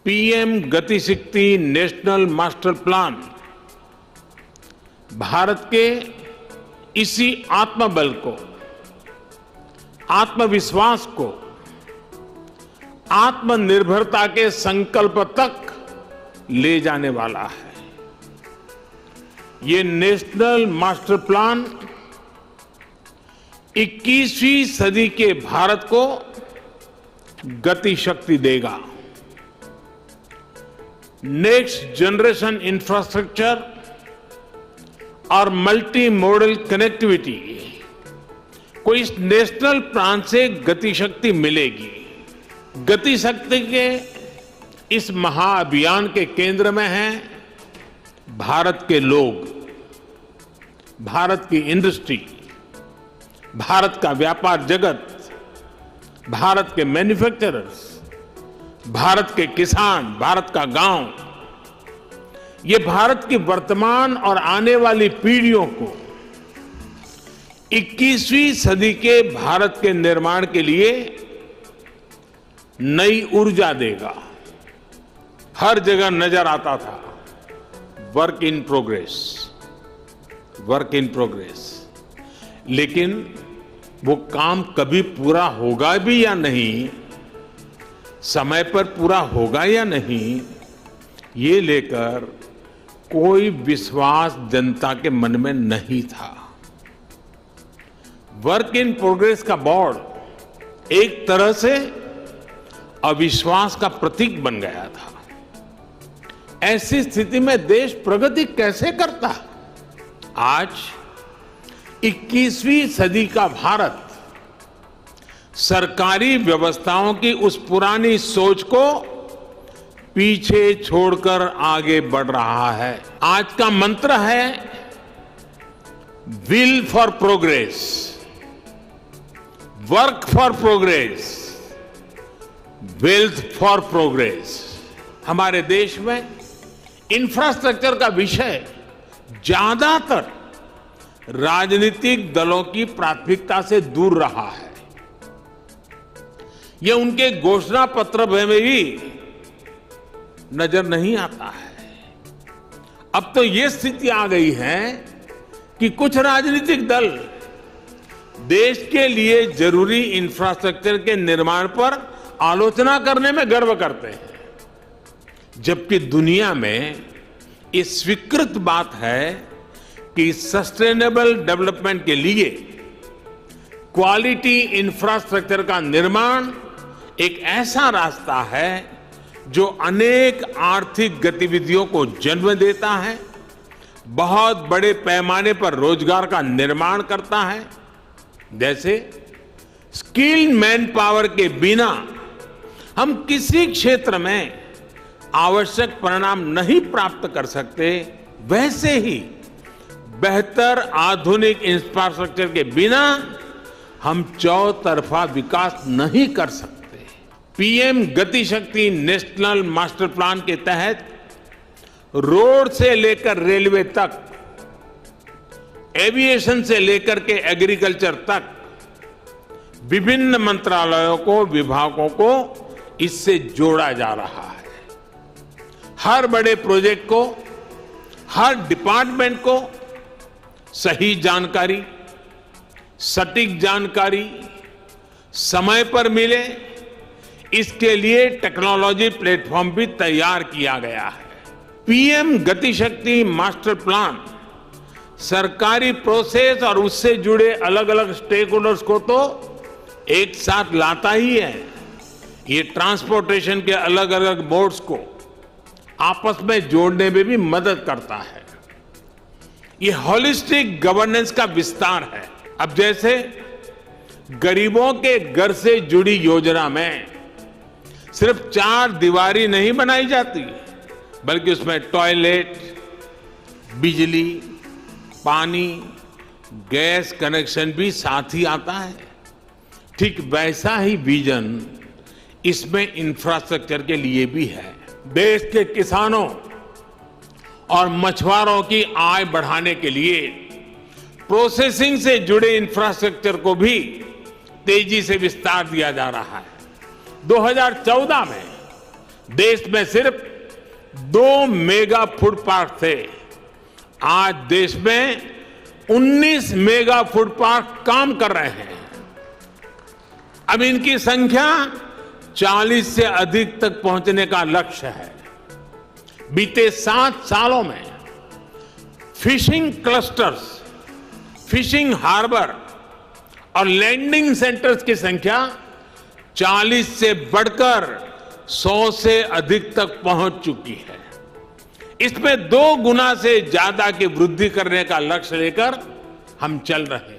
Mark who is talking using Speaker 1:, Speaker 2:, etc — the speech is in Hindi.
Speaker 1: पीएम गति शक्ति नेशनल मास्टर प्लान भारत के इसी आत्मबल को, आत्मविश्वास को, आत्मनिर्भरता के संकल्प तक ले जाने वाला है। ये नेशनल मास्टर प्लान 21वीं सदी के भारत को गति शक्ति देगा। नेक्स्ट जनरेशन इंफ्रास्ट्रक्चर और मल्टी मॉडल कनेक्टिविटी को इस नेशनल प्लान से गति शक्ति मिलेगी। गति शक्ति के इस महाअभियान के केंद्र में हैं भारत के लोग, भारत की इंडस्ट्री, भारत का व्यापार जगत, भारत के मैन्युफैक्चरर्स, भारत के किसान, भारत का गांव। ये भारत की वर्तमान और आने वाली पीढ़ियों को 21वीं सदी के भारत के निर्माण के लिए नई ऊर्जा देगा। हर जगह नजर आता था work in progress, work in progress, लेकिन वो काम कभी पूरा होगा भी या नहीं, समय पर पूरा होगा या नहीं, ये लेकर कोई विश्वास जनता के मन में नहीं था। वर्क इन प्रोग्रेस का बोर्ड एक तरह से अविश्वास का प्रतीक बन गया था। ऐसी स्थिति में देश प्रगति कैसे करता? आज 21वीं सदी का भारत सरकारी व्यवस्थाओं की उस पुरानी सोच को पीछे छोड़कर आगे बढ़ रहा है। आज का मंत्र है will for progress, work for progress, wealth for progress. हमारे देश में इंफ्रास्ट्रक्चर का विषय ज्यादातर राजनीतिक दलों की प्राथमिकता से दूर रहा है। यह उनके घोषणा पत्र में भी नजर नहीं आता है। अब तो यह स्थिति आ गई है कि कुछ राजनीतिक दल देश के लिए जरूरी इंफ्रास्ट्रक्चर के निर्माण पर आलोचना करने में गर्व करते हैं, जबकि दुनिया में ये स्वीकृत बात है कि सस्टेनेबल डेवलपमेंट के लिए क्वालिटी इंफ्रास्ट्रक्चर का निर्माण एक ऐसा रास्ता है जो अनेक आर्थिक गतिविधियों को जन्म देता है, बहुत बड़े पैमाने पर रोजगार का निर्माण करता है। जैसे स्किल्ड मैन पावर के बिना हम किसी क्षेत्र में आवश्यक परिणाम नहीं प्राप्त कर सकते, वैसे ही बेहतर आधुनिक इंफ्रास्ट्रक्चर के बिना हम चौतरफा विकास नहीं कर सकते। पीएम गति शक्ति नेशनल मास्टर प्लान के तहत रोड से लेकर रेलवे तक, एविएशन से लेकर के एग्रीकल्चर तक विभिन्न मंत्रालयों को, विभागों को इससे जोड़ा जा रहा है। हर बड़े प्रोजेक्ट को, हर डिपार्टमेंट को सही जानकारी, सटीक जानकारी समय पर मिले, इसके लिए टेक्नोलॉजी प्लेटफॉर्म भी तैयार किया गया है। पीएम गति शक्ति मास्टर प्लान सरकारी प्रोसेस और उससे जुड़े अलग अलग स्टेक होल्डर्स को तो एक साथ लाता ही है। ये ट्रांसपोर्टेशन के अलग अलग मोड्स को आपस में जोड़ने में भी मदद करता है। ये होलिस्टिक गवर्नेंस का विस्तार है। अब जैसे गरीबों के घर से जुड़ी योजना में सिर्फ 4 दीवारी नहीं बनाई जाती, बल्कि उसमें टॉयलेट, बिजली, पानी, गैस कनेक्शन भी साथ ही आता है। ठीक वैसा ही विजन इसमें इंफ्रास्ट्रक्चर के लिए भी है। देश के किसानों और मछुआरों की आय बढ़ाने के लिए प्रोसेसिंग से जुड़े इंफ्रास्ट्रक्चर को भी तेजी से विस्तार दिया जा रहा है। 2014 में देश में सिर्फ 2 मेगा फूड पार्क थे। आज देश में 19 मेगा फूड पार्क काम कर रहे हैं। अब इनकी संख्या 40 से अधिक तक पहुंचने का लक्ष्य है। बीते 7 सालों में फिशिंग क्लस्टर्स, फिशिंग हार्बर और लैंडिंग सेंटर्स की संख्या 40 से बढ़कर 100 से अधिक तक पहुंच चुकी है। इसमें 2 गुना से ज्यादा की वृद्धि करने का लक्ष्य लेकर हम चल रहे हैं।